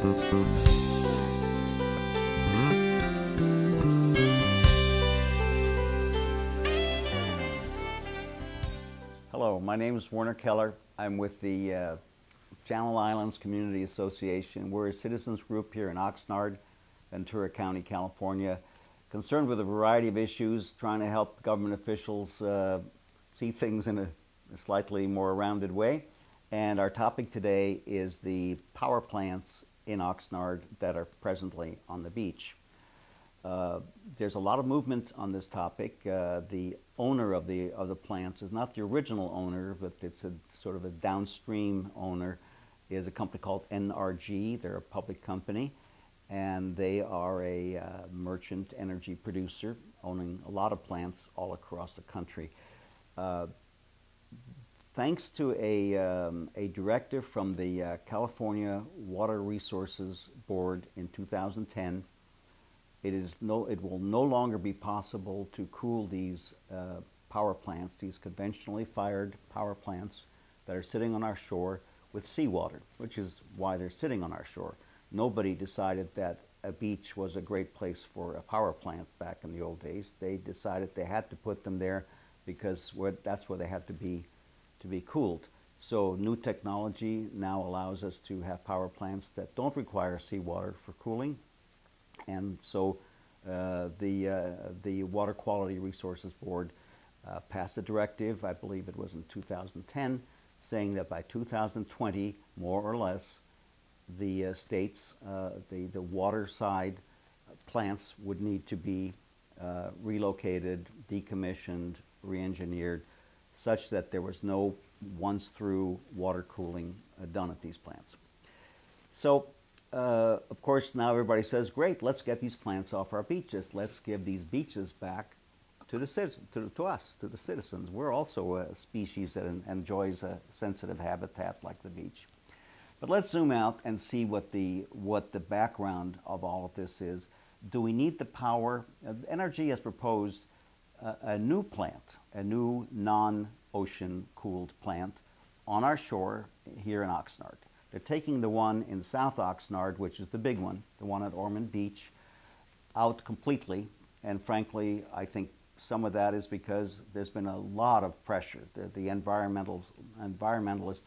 Hello, my name is Werner Keller. I'm with the Channel Islands Community Association. We're a citizens group here in Oxnard, Ventura County, California, concerned with a variety of issues, trying to help government officials see things in a slightly more rounded way. And our topic today is the power plants in Oxnard that are presently on the beach. There's a lot of movement on this topic. The owner of the plants is not the original owner, but it's a sort of a downstream owner, is a company called NRG. They're a public company, and they are a merchant energy producer owning a lot of plants all across the country. Thanks to a directive from the California Water Resources Board in 2010, it will no longer be possible to cool these power plants, these conventionally fired power plants that are sitting on our shore, with seawater, which is why they're sitting on our shore. Nobody decided that a beach was a great place for a power plant back in the old days. They decided they had to put them there because that's where they had to be cooled. So new technology now allows us to have power plants that don't require seawater for cooling. And so the Water Quality Resources Board passed a directive, I believe it was in 2010, saying that by 2020, more or less, the states, the water side plants would need to be relocated, decommissioned, re-engineered, such that there was no once-through water cooling done at these plants. So, of course, now everybody says, great, let's get these plants off our beaches. Let's give these beaches back to the citizens, to us, to the citizens. We're also a species that enjoys a sensitive habitat like the beach. But let's zoom out and see what the background of all of this is. Do we need the power? NRG has proposed a new plant, a new non-ocean cooled plant on our shore here in Oxnard. They're taking the one in South Oxnard, which is the big one, the one at Ormond Beach, out completely. And frankly, I think some of that is because there's been a lot of pressure. The environmentalists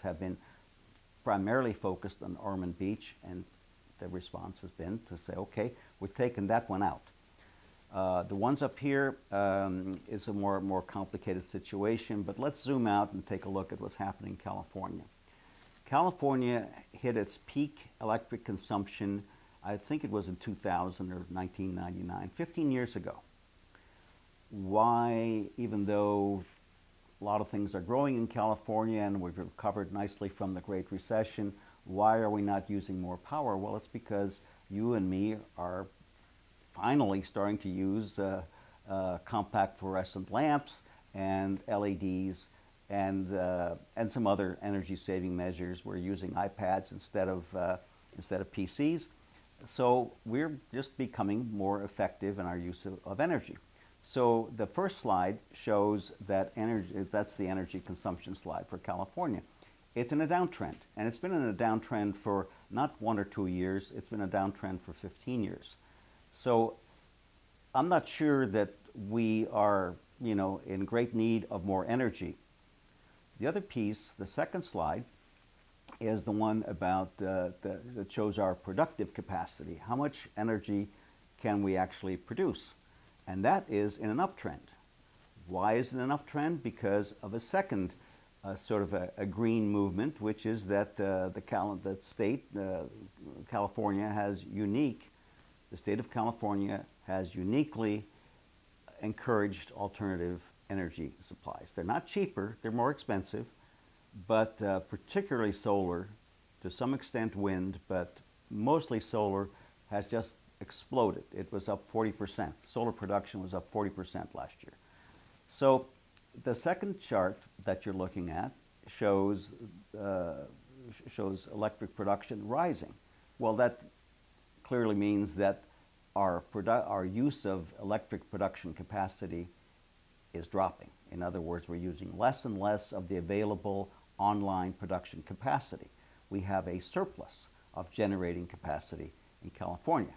have been primarily focused on Ormond Beach, and the response has been to say, okay, we've taken that one out. The ones up here is a more complicated situation, but let's zoom out and take a look at what's happening in California. California hit its peak electric consumption, I think it was in 2000 or 1999, 15 years ago. Why, even though a lot of things are growing in California and we've recovered nicely from the Great Recession, why are we not using more power? Well, it's because you and me are finally starting to use compact fluorescent lamps and LEDs and some other energy-saving measures. We're using iPads instead of PCs. So we're just becoming more effective in our use of energy. So the first slide shows that energy, that's the energy consumption slide for California. It's in a downtrend, and it's been in a downtrend for not 1 or 2 years, it's been a downtrend for 15 years. So I'm not sure that we are, in great need of more energy. The other piece, the second slide, is the one about that shows our productive capacity. How much energy can we actually produce? And that is in an uptrend. Why is it an uptrend? Because of a second sort of a green movement, which is that the state of California has uniquely encouraged alternative energy supplies. They're not cheaper, they're more expensive, but particularly solar, to some extent wind, but mostly solar has just exploded. It was up 40%. Solar production was up 40% last year. So the second chart that you're looking at shows electric production rising. Well, that clearly means that our use of electric production capacity is dropping. In other words, we're using less and less of the available online production capacity. We have a surplus of generating capacity in California.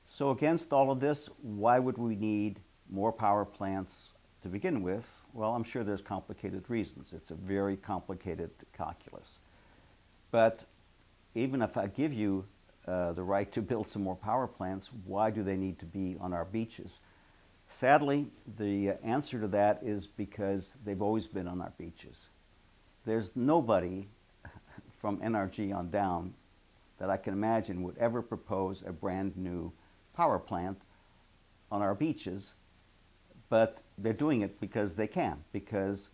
So against all of this, why would we need more power plants to begin with? Well, I'm sure there's complicated reasons. It's a very complicated calculus. But even if I give you the right to build some more power plants, why do they need to be on our beaches? Sadly, the answer to that is because they've always been on our beaches. There's nobody from NRG on down that I can imagine would ever propose a brand new power plant on our beaches, but they're doing it because they can, because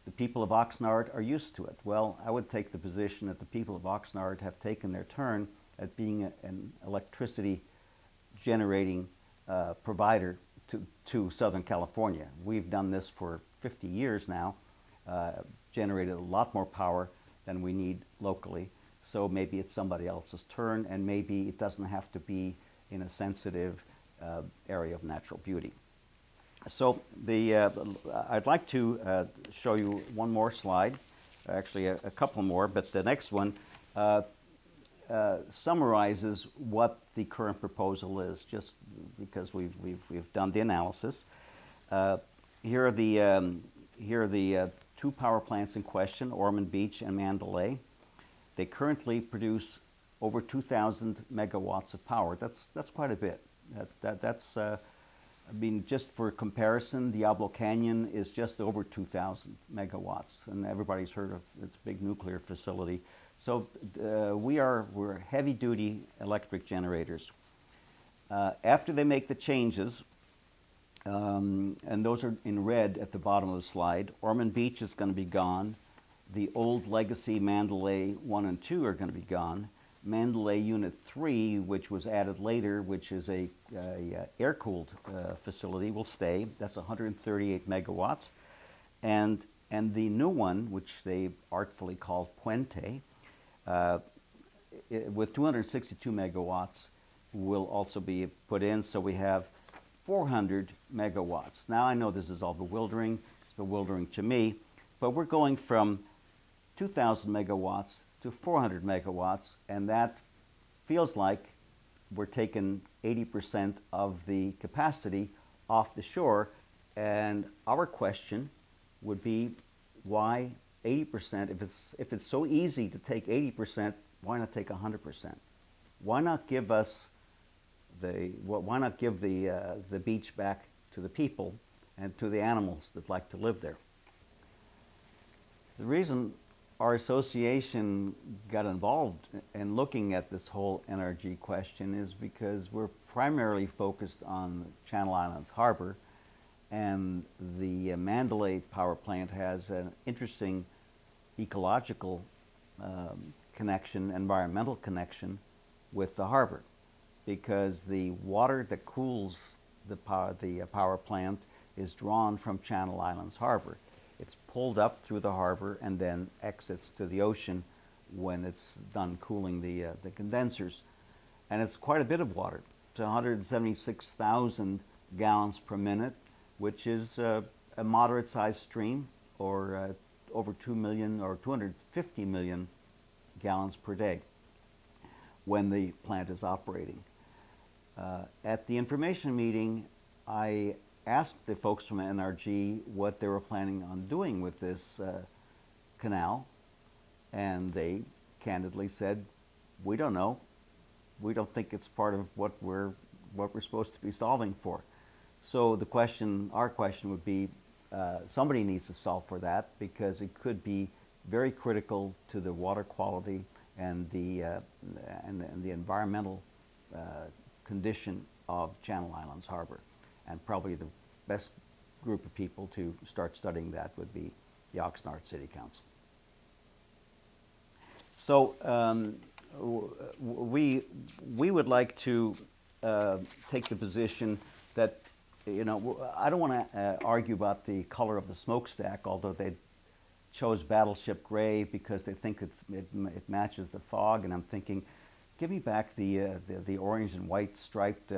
the people of Oxnard are used to it. Well, I would take the position that the people of Oxnard have taken their turn at being an electricity generating provider to Southern California. We've done this for 50 years now, generated a lot more power than we need locally. So maybe it's somebody else's turn, and maybe it doesn't have to be in a sensitive area of natural beauty. So I'd like to show you one more slide, actually a couple more, but the next one summarizes what the current proposal is, just because we've done the analysis. Here are the two power plants in question, Ormond Beach and Mandalay. They currently produce over 2,000 megawatts of power. That's quite a bit. I mean, just for comparison, Diablo Canyon is just over 2,000 megawatts, and everybody's heard of its big nuclear facility. So we're heavy-duty electric generators. After they make the changes, and those are in red at the bottom of the slide, Ormond Beach is going to be gone. The old legacy Mandalay 1 and 2 are going to be gone. Mandalay Unit 3, which was added later, which is a air-cooled facility, will stay. That's 138 megawatts. And the new one, which they artfully call Puente, with 262 megawatts, will also be put in. So we have 400 megawatts. Now, I know this is all bewildering. It's bewildering to me. But we're going from 2,000 megawatts to 400 megawatts, and that feels like we're taking 80% of the capacity off the shore. And our question would be, why 80%? If it's so easy to take 80%, why not take 100%? Why not give the beach back to the people and to the animals that like to live there? The reason our association got involved in looking at this whole NRG question is because we're primarily focused on Channel Islands Harbor, and the Mandalay power plant has an interesting ecological connection, environmental connection with the harbor, because the water that cools the power plant is drawn from Channel Islands Harbor. It's pulled up through the harbor and then exits to the ocean when it's done cooling the condensers. And it's quite a bit of water. It's 176,000 gallons per minute, which is a moderate-sized stream, or over 2 million or 250 million gallons per day when the plant is operating. At the information meeting, I asked the folks from NRG what they were planning on doing with this canal, and they candidly said, "We don't know. We don't think it's part of what we're supposed to be solving for." So our question would be, somebody needs to solve for that, because it could be very critical to the water quality and the environmental condition of Channel Islands Harbor. And probably the best group of people to start studying that would be the Oxnard City Council. So we would like to take the position that, I don't want to argue about the color of the smokestack, although they chose Battleship Gray because they think it matches the fog, and I'm thinking, give me back the orange and white striped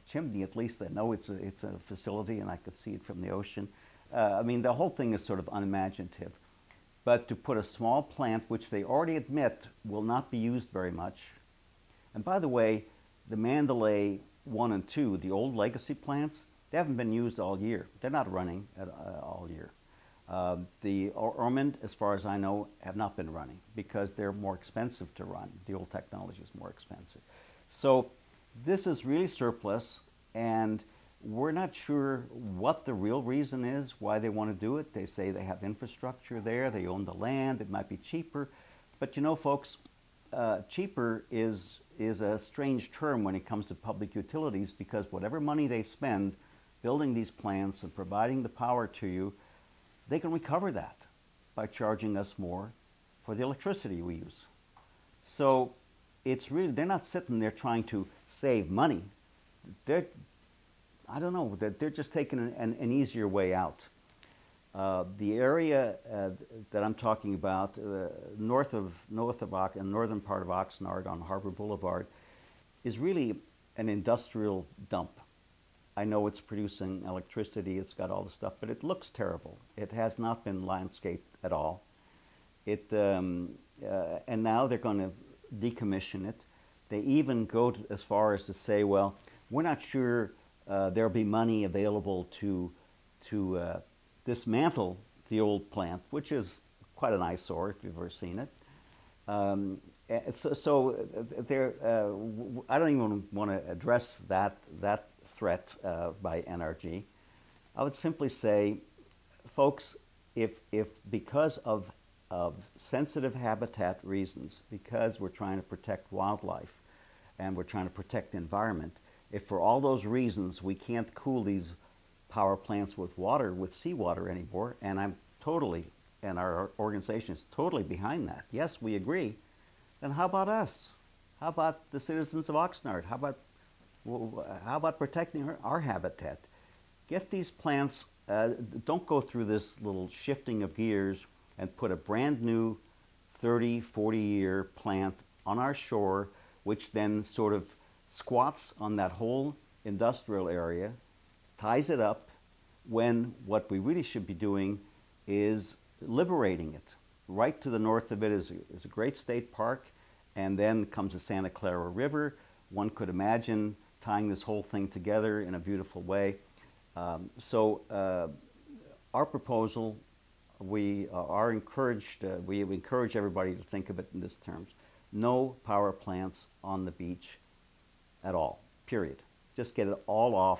chimney. At least I know it's a facility, and I could see it from the ocean. I mean, the whole thing is sort of unimaginative. but to put a small plant, which they already admit will not be used very much. And by the way, the Mandalay 1 and 2, the old legacy plants, they haven't been used all year. They're not running all year. The Ormond, as far as I know, have not been running because they're more expensive to run. The old technology is more expensive. So this is really surplus, and we're not sure what the real reason is why they want to do it. They say they have infrastructure there, they own the land, it might be cheaper. But you know, folks, cheaper is a strange term when it comes to public utilities, because whatever money they spend building these plants and providing the power to you, they can recover that by charging us more for the electricity we use. So it's really, they're not sitting there trying to save money. I don't know, they're just taking an easier way out. The area that I'm talking about, north of northern part of Oxnard on Harbor Boulevard, is really an industrial dump. I know it's producing electricity, it's got all the stuff, but it looks terrible. It has not been landscaped at all. And now they're going to decommission it. They even go as far as to say, well, we're not sure there'll be money available to dismantle the old plant, which is quite an eyesore if you've ever seen it. So I don't even want to address that threat by NRG. I would simply say, folks, if because of sensitive habitat reasons, because we're trying to protect wildlife and we're trying to protect the environment, if for all those reasons we can't cool these power plants with water, with seawater anymore, and I'm totally, and our organization is totally behind that. Yes, we agree. Then how about us? How about the citizens of Oxnard? How about protecting our habitat? Get these plants, don't go through this little shifting of gears and put a brand new 30, 40-year plant on our shore, which then sort of squats on that whole industrial area, ties it up, when what we really should be doing is liberating it. Right to the north of it is a great state park, and then comes the Santa Clara River. One could imagine tying this whole thing together in a beautiful way. Our proposal, we encourage everybody to think of it in this terms. No power plants on the beach at all, period. Just get it all off,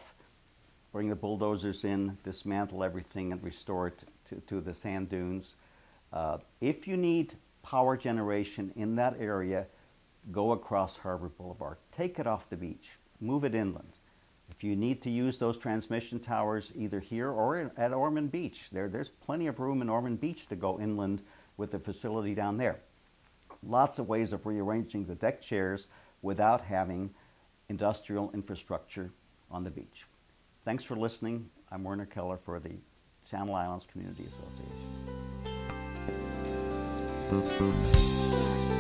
bring the bulldozers in, dismantle everything and restore it to the sand dunes. If you need power generation in that area, go across Harbor Boulevard. Take it off the beach, move it inland. If you need to use those transmission towers either here or at Ormond Beach, there's plenty of room in Ormond Beach to go inland with the facility down there. Lots of ways of rearranging the deck chairs without having industrial infrastructure on the beach. Thanks for listening. I'm Werner Keller for the Channel Islands Community Association.